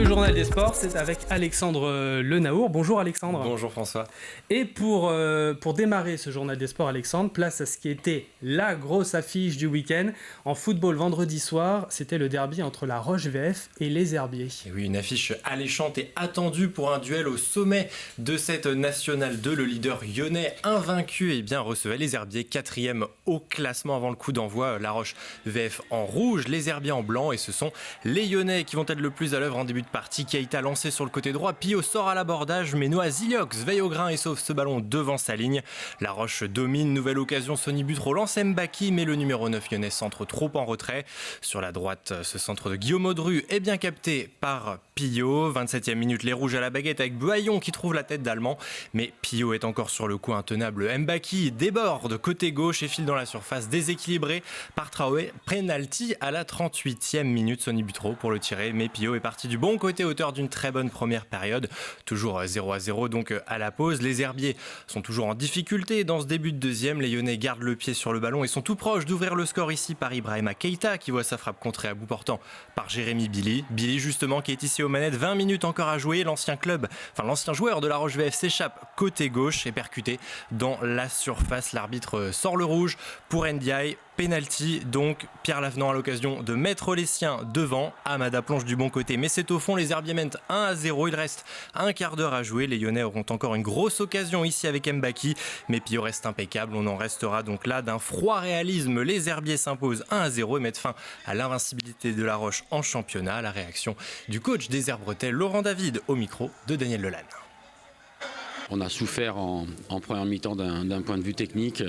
Le journal des sports, c'est avec Alexandre Lenaour. Bonjour Alexandre. Bonjour François. Et pour démarrer ce journal des sports, Alexandre, place à ce qui était la grosse affiche du week-end. En football, vendredi soir, c'était le derby entre la Roche VF et les Herbiers. Et oui, une affiche alléchante et attendue pour un duel au sommet de cette Nationale 2. Le leader lyonnais, invaincu, recevait les Herbiers, 4e au classement avant le coup d'envoi. La Roche VF en rouge, les Herbiers en blanc. Et ce sont les Lyonnais qui vont être le plus à l'œuvre en début de partie. Keita lancé sur le côté droit, Pio sort à l'abordage, mais Noah Ziliox veille au grain et sauve ce ballon devant sa ligne. La Roche domine, nouvelle occasion, Sonny Butro lance Mbaki, mais le numéro 9 lyonnais centre trop en retrait. Sur la droite, ce centre de Guillaume Audru est bien capté par Pio. 27e minute, les Rouges à la baguette avec Buaillon qui trouve la tête d'Allemand, mais Pio est encore sur le coup intenable. Mbaki déborde côté gauche et file dans la surface, déséquilibré par Traoré. Penalty à la 38e minute, Sonny Butro pour le tirer, mais Pio est parti du bon côté, auteur d'une très bonne première période. Toujours 0-0 donc à la pause. Les Herbiers sont toujours en difficulté dans ce début de deuxième. Les Lyonnais gardent le pied sur le ballon et sont tout proches d'ouvrir le score ici par Ibrahima Keita qui voit sa frappe contrée à bout portant par Jérémy Billy. Billy justement qui est ici aux manettes, 20 minutes encore à jouer. L'ancien joueur de la Roche VF s'échappe côté gauche et percuté dans la surface. L'arbitre sort le rouge pour Ndiaye. Penalty, donc Pierre Lavenant a l'occasion de mettre les siens devant. Amada plonge du bon côté, mais c'est au fond. Les Herbiers mènent 1-0. Il reste un quart d'heure à jouer. Les Lyonnais auront encore une grosse occasion ici avec Mbaki, mais Pio reste impeccable. On en restera donc là d'un froid réalisme. Les Herbiers s'imposent 1-0 et mettent fin à l'invincibilité de la Roche en championnat. La réaction du coach des Herbretels, Laurent David, au micro de Daniel Lelanne. On a souffert en première mi-temps d'un point de vue technique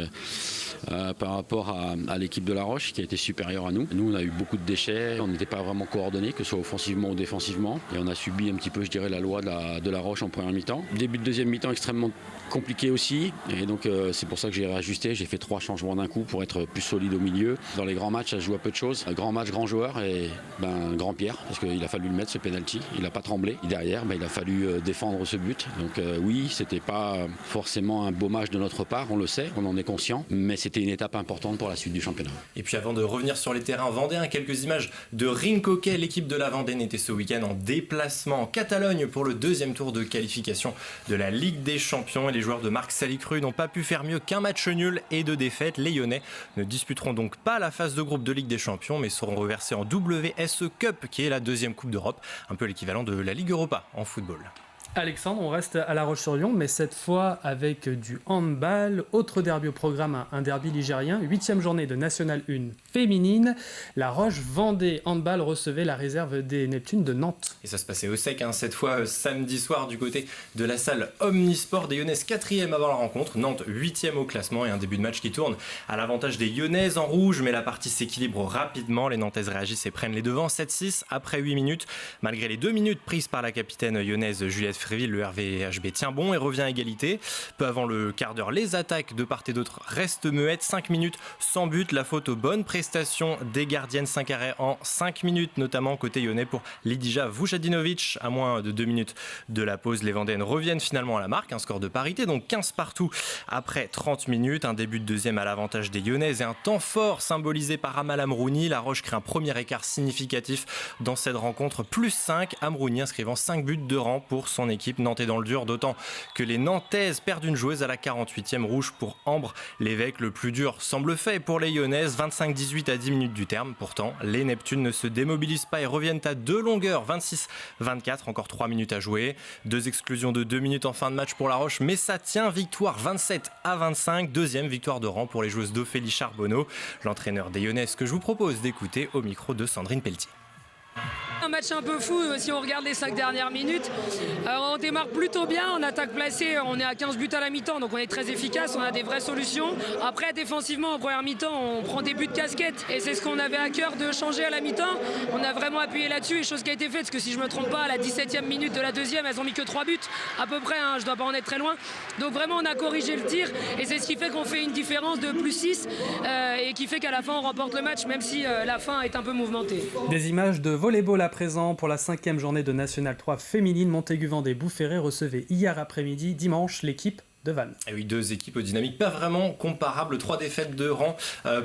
par rapport à l'équipe de La Roche qui a été supérieure à nous. Nous, on a eu beaucoup de déchets, on n'était pas vraiment coordonnés, que ce soit offensivement ou défensivement. Et on a subi un petit peu, je dirais, la loi de La Roche en première mi-temps. Début de deuxième mi-temps extrêmement compliqué aussi. Et donc, c'est pour ça que j'ai réajusté. J'ai fait 3 changements d'un coup pour être plus solide au milieu. Dans les grands matchs, ça se joue à peu de choses. Grand match, grand joueur et grand Pierre, parce qu'il a fallu le mettre, ce penalty. Il n'a pas tremblé. Et derrière, il a fallu défendre ce but. Donc oui, c'était pas forcément un beau match de notre part, on le sait, on en est conscient, mais c'était une étape importante pour la suite du championnat. Et puis avant de revenir sur les terrains vendéens, quelques images de Rinc Hockey. L'équipe de la Vendée était ce week-end en déplacement en Catalogne pour le deuxième tour de qualification de la Ligue des Champions. Et les joueurs de Marc Salicru n'ont pas pu faire mieux qu'un match nul et 2 défaites. Les Lyonnais ne disputeront donc pas la phase de groupe de Ligue des Champions, mais seront reversés en WSE Cup, qui est la deuxième coupe d'Europe, un peu l'équivalent de la Ligue Europa en football. Alexandre, on reste à La Roche-sur-Yon, mais cette fois avec du handball. Autre derby au programme, un derby ligérien. 8e journée de Nationale 1 féminine. La Roche-Vendée handball recevait la réserve des Neptunes de Nantes. Et ça se passait au sec, cette fois samedi soir du côté de la salle Omnisport. Des Lyonnaises 4e avant la rencontre. Nantes 8e au classement et un début de match qui tourne à l'avantage des Lyonnaises en rouge. Mais la partie s'équilibre rapidement. Les Nantaises réagissent et prennent les devants. 7-6 après 8 minutes. Malgré les 2 minutes prises par la capitaine lyonnaise Juliette Fréville, le RVHB tient bon et revient à égalité. Peu avant le quart d'heure, les attaques de part et d'autre restent muettes. 5 minutes sans but, la faute aux bonnes prestations des gardiennes. 5 arrêts en 5 minutes, notamment côté lyonnais pour Lidija Vujadinovic. À moins de 2 minutes de la pause, les Vendéennes reviennent finalement à la marque. Un score de parité, donc 15 partout après 30 minutes. Un début de deuxième à l'avantage des Lyonnaises et un temps fort symbolisé par Amal Amrouni. La Roche crée un premier écart significatif dans cette rencontre. Plus 5, Amrouni inscrivant 5 buts de rang pour son équipe. Nantais dans le dur, d'autant que les Nantaises perdent une joueuse à la 48e, rouge pour Ambre Lévesque. Le plus dur semble fait pour les Lyonnaises, 25-18 à 10 minutes du terme. Pourtant, les Neptunes ne se démobilisent pas et reviennent à 2 longueurs, 26-24, encore 3 minutes à jouer. 2 exclusions de 2 minutes en fin de match pour La Roche, mais ça tient, victoire 27-25, deuxième victoire de rang pour les joueuses d'Ophélie Charbonneau. L'entraîneur des Lyonnaises que je vous propose d'écouter au micro de Sandrine Pelletier. Un match un peu fou si on regarde les 5 dernières minutes. On démarre plutôt bien, en attaque placée, on est à 15 buts à la mi-temps, donc on est très efficace, on a des vraies solutions. Après, défensivement, en première mi-temps, on prend des buts de casquette et c'est ce qu'on avait à cœur de changer à la mi-temps. On a vraiment appuyé là-dessus et chose qui a été faite, parce que si je ne me trompe pas, à la 17e minute de la deuxième, elles ont mis que 3 buts à peu près, je ne dois pas en être très loin. Donc vraiment, on a corrigé le tir et c'est ce qui fait qu'on fait une différence de plus 6 et qui fait qu'à la fin, on remporte le match, même si la fin est un peu mouvementée. Des images de volleyball à présent pour la 5e journée de Nationale 3 féminine. Montaigu-Vendée Boufféré recevait hier après-midi, dimanche, l'équipe de Vannes. Et oui, 2 équipes aux dynamiques pas vraiment comparables. 3 défaites de rang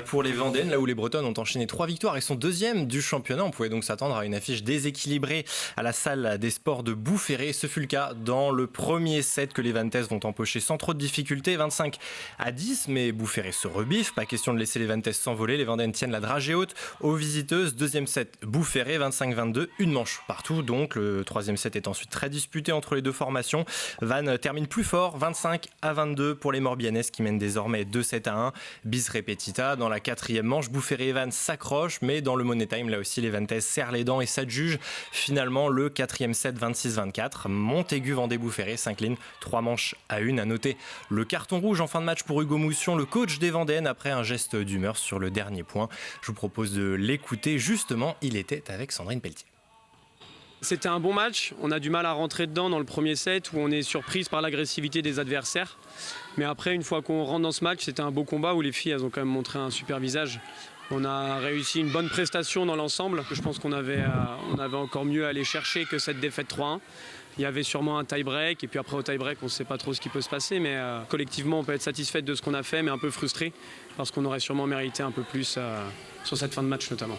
pour les Vendéennes, là où les Bretonnes ont enchaîné 3 victoires et sont 2e du championnat. On pouvait donc s'attendre à une affiche déséquilibrée à la salle des sports de Boufféré. Ce fut le cas dans le premier set que les Vannetaises vont empocher sans trop de difficultés, 25-10. Mais Boufféré se rebiffe, pas question de laisser les Vannetaises s'envoler. Les Vendéennes tiennent la dragée haute aux visiteuses. 2e set, Boufféré, 25-22, une manche partout. Donc le 3e set est ensuite très disputé entre les deux formations. Vannes termine plus fort, 25-22 pour les Morbihanaises qui mènent désormais 2-7-1. Bis repetita. Dans la 4e manche, Boufféré et Vannes s'accrochent, mais dans le Money Time, là aussi, les Vannetaises serrent les dents et s'adjugent finalement le 4e set, 26-24. Montaigu-Vendée-Boufféré s'incline 3 manches à 1. À noter le carton rouge en fin de match pour Hugo Moussion, le coach des Vendéennes, après un geste d'humeur sur le dernier point. Je vous propose de l'écouter. Justement, il était avec Sandrine Pelletier. C'était un bon match, on a du mal à rentrer dedans dans le premier set où on est surprise par l'agressivité des adversaires. Mais après, une fois qu'on rentre dans ce match, c'était un beau combat où les filles elles ont quand même montré un super visage. On a réussi une bonne prestation dans l'ensemble. Je pense qu'on avait encore mieux à aller chercher que cette défaite 3-1. Il y avait sûrement un tie-break et puis après au tie-break on ne sait pas trop ce qui peut se passer mais collectivement on peut être satisfait de ce qu'on a fait mais un peu frustré parce qu'on aurait sûrement mérité un peu plus sur cette fin de match notamment.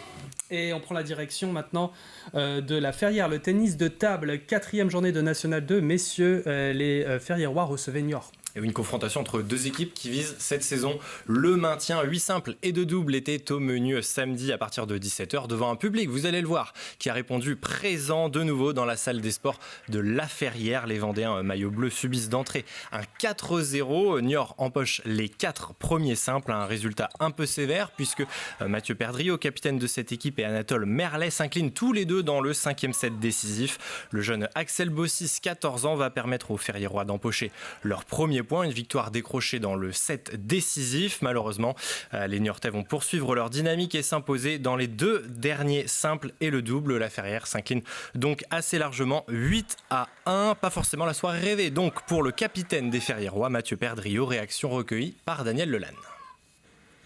Et on prend la direction maintenant de la Ferrière, le tennis de table, 4e journée de National 2. Messieurs, les Ferriérois recevaient Niort. Et une confrontation entre 2 équipes qui visent cette saison le maintien. 8 simples et 2 doubles étaient au menu samedi à partir de 17h devant un public, vous allez le voir, qui a répondu présent de nouveau dans la salle des sports de La Ferrière. Les Vendéens maillot bleu subissent d'entrée un 4-0. Niort empoche les 4 premiers simples, un résultat un peu sévère puisque Mathieu Perdriau, capitaine de cette équipe, et Anatole Merlet s'inclinent tous les deux dans le 5e set décisif. Le jeune Axel Bossis, 14 ans, va permettre aux Ferriérois d'empocher leur premier point, une victoire décrochée dans le set décisif. Malheureusement, les Niortais vont poursuivre leur dynamique et s'imposer dans les 2 derniers simples et le double. La Ferrière s'incline donc assez largement 8-1. Pas forcément la soirée rêvée donc pour le capitaine des Ferriérois, Mathieu Perdriau. Réaction recueillie par Daniel Lelanne.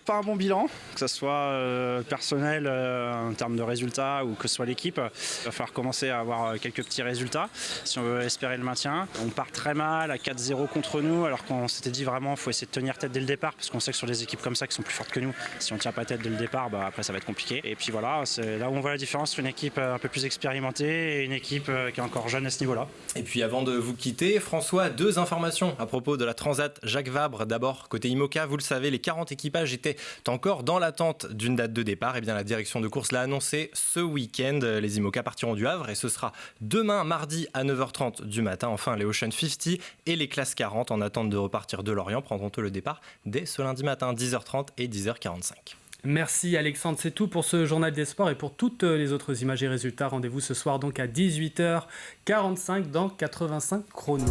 Pas un bon bilan, que ce soit personnel en termes de résultats ou que ce soit l'équipe. Il va falloir commencer à avoir quelques petits résultats si on veut espérer le maintien. On part très mal à 4-0 contre nous alors qu'on s'était dit vraiment qu'il faut essayer de tenir tête dès le départ parce qu'on sait que sur des équipes comme ça qui sont plus fortes que nous, si on ne tient pas tête dès le départ, après ça va être compliqué. Et puis voilà, c'est là où on voit la différence entre une équipe un peu plus expérimentée et une équipe qui est encore jeune à ce niveau-là. Et puis avant de vous quitter, François, 2 informations à propos de la Transat Jacques Vabre. D'abord, côté IMOCA, vous le savez, les 40 équipages étaient encore dans l'attente d'une date de départ. Et bien la direction de course l'a annoncé ce week-end. Les IMOCA partiront du Havre et ce sera demain mardi à 9h30 du matin. Enfin, les Ocean 50 et les classes 40 en attente de repartir de Lorient prendront eux le départ dès ce lundi matin, 10h30 et 10h45. Merci Alexandre, c'est tout pour ce journal des sports et pour toutes les autres images et résultats. Rendez-vous ce soir donc à 18h45 dans 85 chrono.